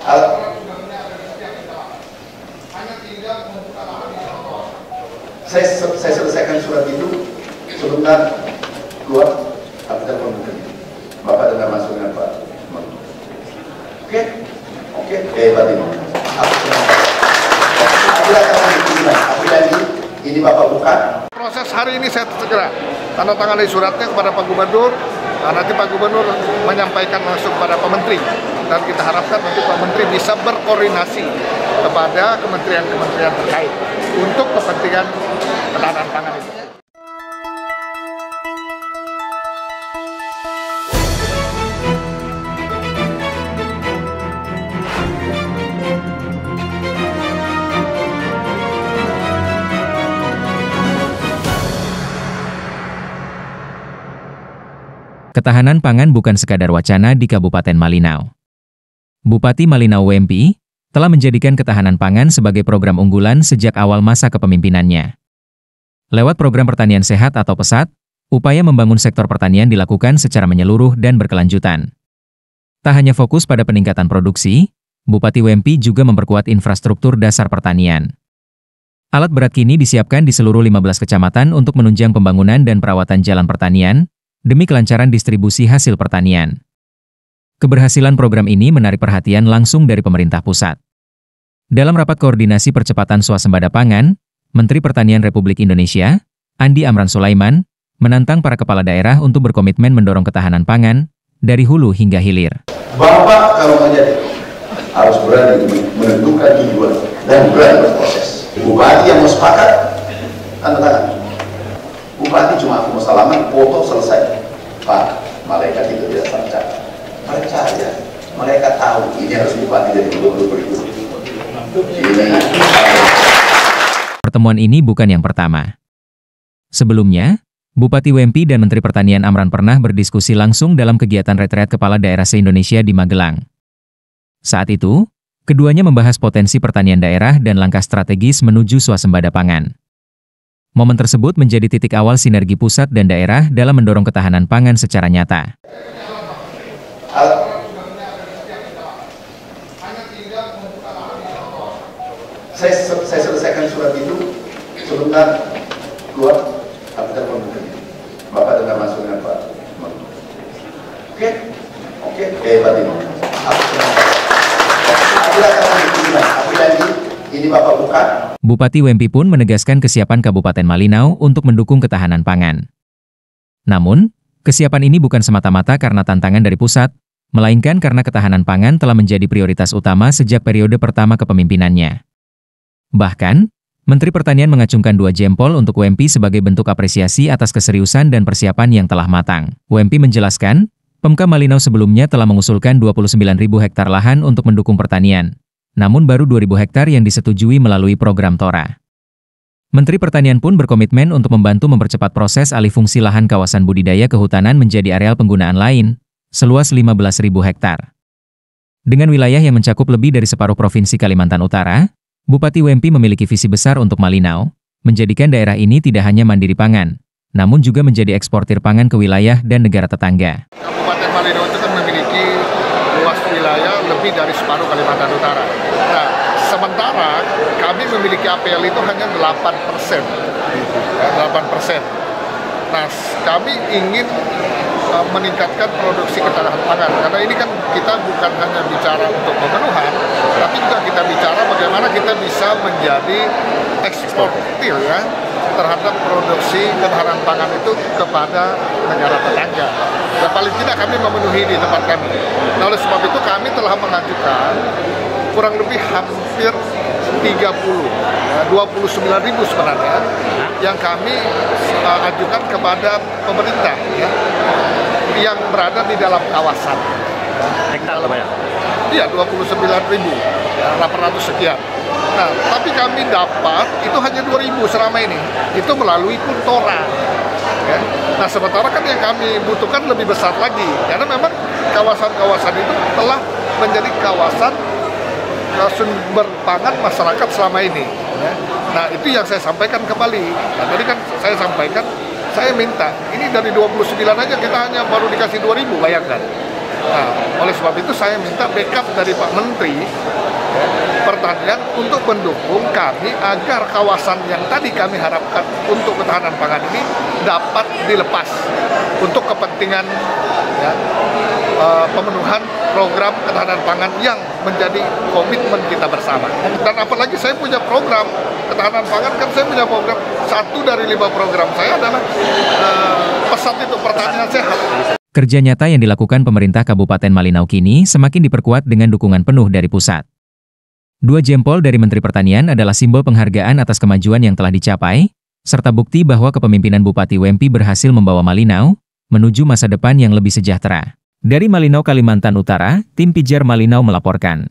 Saya selesaikan surat itu sebelumnya keluar, aku telepon menteri. Bapak dengar masuknya Pak. Oke, hebat ini. Aku janji, ini Bapak buka. Proses hari ini saya segera tanda tangan dari suratnya kepada Pak Gubernur. Nanti Pak Gubernur menyampaikan langsung kepada Pak Menteri, dan kita harapkan nanti Pak Menteri bisa berkoordinasi kepada kementerian-kementerian terkait untuk kepentingan ketahanan pangan itu. Ketahanan pangan bukan sekadar wacana di Kabupaten Malinau. Bupati Malinau Wempi telah menjadikan ketahanan pangan sebagai program unggulan sejak awal masa kepemimpinannya. Lewat program pertanian sehat atau PESAT, upaya membangun sektor pertanian dilakukan secara menyeluruh dan berkelanjutan. Tak hanya fokus pada peningkatan produksi, Bupati Wempi juga memperkuat infrastruktur dasar pertanian. Alat berat kini disiapkan di seluruh 15 kecamatan untuk menunjang pembangunan dan perawatan jalan pertanian, demi kelancaran distribusi hasil pertanian. Keberhasilan program ini menarik perhatian langsung dari pemerintah pusat. Dalam rapat koordinasi percepatan swasembada pangan, Menteri Pertanian Republik Indonesia, Andi Amran Sulaiman, menantang para kepala daerah untuk berkomitmen mendorong ketahanan pangan dari hulu hingga hilir. Bapak kalau menjadi harus berani menentukan tujuan dan berani berproses. Bupati yang mau sepakat, tanda tangan. Bupati cuma aku mau salaman, foto selesai. Pak, malaikat itu tidak percaya. Percaya, mereka tahu ini harus bupati dari gubernur berikut. Pertemuan ini bukan yang pertama. Sebelumnya, Bupati Wempi dan Menteri Pertanian Amran pernah berdiskusi langsung dalam kegiatan retret kepala daerah se-Indonesia di Magelang. Saat itu, keduanya membahas potensi pertanian daerah dan langkah strategis menuju swasembada pangan. Momen tersebut menjadi titik awal sinergi pusat dan daerah dalam mendorong ketahanan pangan secara nyata. Saya selesaikan surat itu sebelumnya keluar, aku telepon menteri. Bapak dengar masuknya Pak. Oke, hebat ini. Aku janji, ini Bapak buka. Bupati Wempi pun menegaskan kesiapan Kabupaten Malinau untuk mendukung ketahanan pangan. Namun, kesiapan ini bukan semata-mata karena tantangan dari pusat, melainkan karena ketahanan pangan telah menjadi prioritas utama sejak periode pertama kepemimpinannya. Bahkan, Menteri Pertanian mengacungkan 2 jempol untuk Wempi sebagai bentuk apresiasi atas keseriusan dan persiapan yang telah matang. Wempi menjelaskan, Pemka Malinau sebelumnya telah mengusulkan 29.000 hektar lahan untuk mendukung pertanian. Namun baru 2.000 hektar yang disetujui melalui program TORA. Menteri Pertanian pun berkomitmen untuk membantu mempercepat proses alih fungsi lahan kawasan budidaya kehutanan menjadi areal penggunaan lain, seluas 15.000 hektar. Dengan wilayah yang mencakup lebih dari separuh Provinsi Kalimantan Utara, Bupati Wempi memiliki visi besar untuk Malinau, menjadikan daerah ini tidak hanya mandiri pangan, namun juga menjadi eksportir pangan ke wilayah dan negara tetangga. Kabupaten Malinau itu kan memiliki luas wilayah lebih dari separuh Kalimantan Utara. Nah, sementara kami memiliki APL itu hanya 8%. 8%. Nah, kami ingin meningkatkan produksi ketahanan pangan, karena ini kan kita bukan hanya bicara untuk pemenuhan, tapi juga kita bicara bagaimana kita bisa menjadi eksportir ya terhadap produksi ketahanan pangan itu kepada negara tetangga. Dan paling tidak kami memenuhi di tempat kami. Nah, oleh sebab itu kami telah mengajukan kurang lebih hampir 29.000 sebenarnya yang kami ajukan kepada pemerintah ya, yang berada di dalam kawasan. Hektar berapa ya? Iya, 29.800 sekian. Nah, tapi kami dapat itu hanya 2.000 selama ini. Itu melalui TORA. Ya. Nah, sementara kan yang kami butuhkan lebih besar lagi, karena memang kawasan-kawasan itu telah menjadi kawasan sumber pangan masyarakat selama ini. Ya. Nah, itu yang saya sampaikan kembali. Nah, tadi kan saya sampaikan, saya minta, ini dari 29 aja kita hanya baru dikasih 2.000, bayangkan. Nah, oleh sebab itu saya minta backup dari Pak Menteri Pertanian untuk mendukung kami agar kawasan yang tadi kami harapkan untuk ketahanan pangan ini dapat dilepas untuk kepentingan ya, pemenuhan program ketahanan pangan yang menjadi komitmen kita bersama. Dan apalagi saya punya program ketahanan pangan, kan saya punya program, 1 dari 5 program saya adalah pesat itu pertanian sehat. Kerja nyata yang dilakukan pemerintah Kabupaten Malinau kini semakin diperkuat dengan dukungan penuh dari pusat. 2 jempol dari Menteri Pertanian adalah simbol penghargaan atas kemajuan yang telah dicapai, serta bukti bahwa kepemimpinan Bupati Wempi berhasil membawa Malinau menuju masa depan yang lebih sejahtera. Dari Malinau, Kalimantan Utara, tim Pijar Malinau melaporkan.